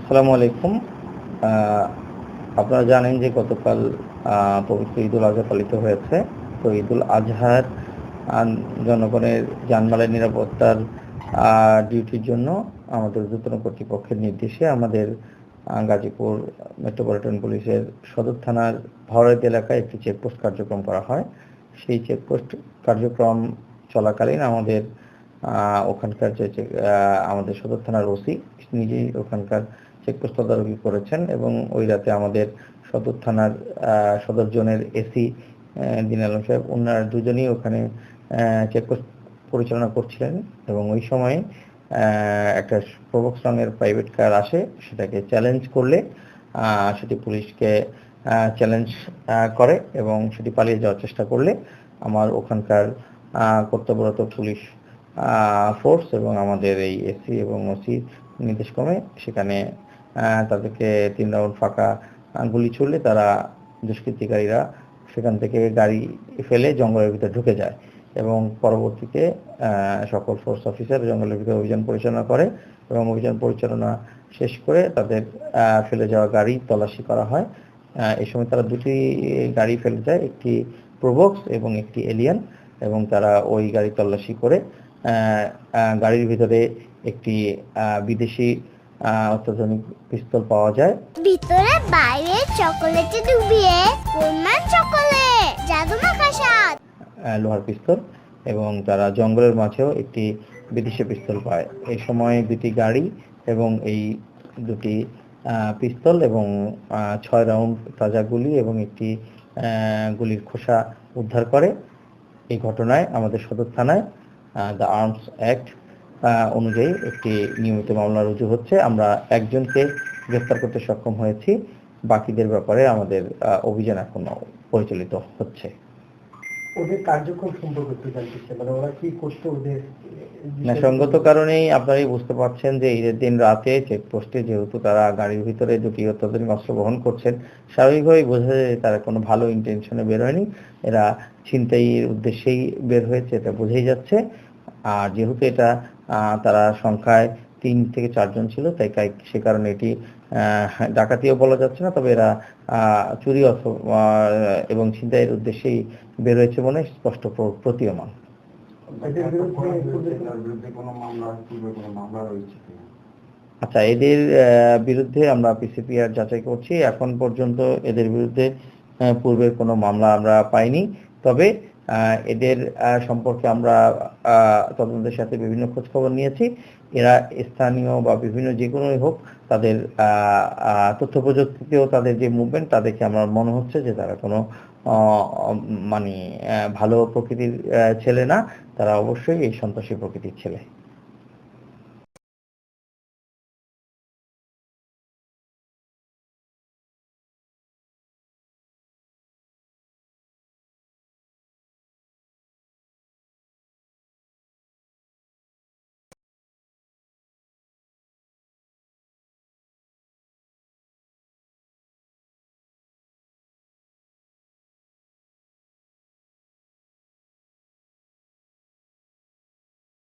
আসসালামু আলাইকুম। আপনারা জানেন যে গতকাল পবিত্র ঈদুল আজহা পালিত হয়েছে। তো ঈদুল আজহার জনগণের জানমালের নিরাপত্তার ডিউটির জন্য আমাদের ঊর্ধ্বতন কর্তৃপক্ষের নির্দেশে আমাদের গাজীপুর মেট্রোপলিটন পুলিশের সদর থানার ভরত এলাকায় একটি চেকপোস্ট কার্যক্রম করা হয়। সেই চেকপোস্ট কার্যক্রম চলাকালীন আমাদের ওখানকার যে আমাদের সদর থানার ওসি নিজেই ওখানকার চেকপোস্ট তদারকি করেছেন এবং ওই রাতে আমাদের সদর থানার সদর জোনের এসি দিন আলম সাহেব ওনার দুজনেই ওখানে চেকপোস্ট পরিচালনা করছিলেন এবং ওই সময় একটা প্রবক্স রঙের প্রাইভেট কার আসে, সেটাকে চ্যালেঞ্জ করলে সেটি পুলিশকে চ্যালেঞ্জ করে এবং সেটি পালিয়ে যাওয়ার চেষ্টা করলে আমার ওখানকার কর্তব্যরত পুলিশ ফোর্স এবং আমাদের এই এসি এবং ওসি নির্দেশক্রমে সেখানে তাদেরকে 3 রাউন্ড ফাঁকা গুলি ছুড়লে তারা দুষ্কৃতিকারীরা সেখান থেকে গাড়ি ফেলে জঙ্গলের ভিতরে ঢুকে যায় এবং পরবর্তীতে সকল ফোর্স অফিসার জঙ্গলের ভিতরে অভিযান পরিচালনা করে এবং অভিযান পরিচালনা শেষ করে তাদের ফেলে যাওয়া গাড়ি তল্লাশি করা হয়। এই সময় তারা দুটি গাড়ি ফেলে যায়, একটি প্রোবক্স এবং একটি এলিয়ান, এবং তারা ওই গাড়ি তল্লাশি করে গাড়ির ভিতরে একটি বিদেশি অত্যাধুনিক পিস্তল পাওয়া যায়। ভিতরে বাইরে চকোলেটে ডুবিয়ে গোলমাল চকোলেট জাদু মাখা স্বাদ লোহার পিস্তল, এবং তারা জঙ্গলের মাঝেও একটি বিদেশি পিস্তল পায়। এই সময় দুটি গাড়ি এবং এই দুটি পিস্তল এবং 6 রাউন্ড তাজা গুলি এবং একটি গুলির খোসা উদ্ধার করে। এই ঘটনায় আমাদের সদর থানায় দ্য আর্মস অ্যাক্ট অনুযায়ী একটি নিয়মিত মামলা রুজু হচ্ছে। আমরা একজনকে গ্রেফতার করতে সক্ষম হয়েছি, বাকিদের ব্যাপারে আমাদের অভিযান এখনো পরিচালিত হচ্ছে। ওদের কার্যক্রম সম্পর্কে একটু জানতে চাই, মানে ওরা কি করতো ওদের সঙ্গত কারণেই আপনারাই বুঝতে পারছেন যে ঈদের দিন রাতে চেকপোস্টে যেহেতু তারা গাড়ির ভিতরে দুটি অত্যাধুনিক অস্ত্র বহন করছেন, স্বাভাবিকভাবেই বোঝা যায় যে তারা কোনো ভালো ইন্টেনশনে বের হয়নি, এরা ছিনতাইয়ের উদ্দেশ্যেই বের হয়েছে, এটা বোঝাই যাচ্ছে। আর যেহেতু এটা তারা সংখ্যায় 3 থেকে 4 জন ছিল, তাই সে কারণে এটি ডাকাতিও বলা যাচ্ছে না, তবে এরা চুরি এবং ছিনতাইয়ের উদ্দেশ্যেই বের হয়েছে মনে স্পষ্ট প্রতীয়মান। আচ্ছা, এদের বিরুদ্ধে আমরা পিসিপিআর যাচাই করছি। এখন পর্যন্ত এদের বিরুদ্ধে পূর্বের কোনো মামলা আমরা পাইনি, তবে এদের সম্পর্কে আমরা তদন্তের সাথে বিভিন্ন খোঁজ খবর নিয়েছি। এরা স্থানীয় বা বিভিন্ন যে কোনোই হোক, তাদের তথ্য প্রযুক্তিতেও তাদের যে মুভমেন্ট, তাদেরকে আমার মনে হচ্ছে যে তারা কোনো মানে ভালো প্রকৃতির ছেলে না, তারা অবশ্যই এই সন্ত্রাসী প্রকৃতির ছেলে।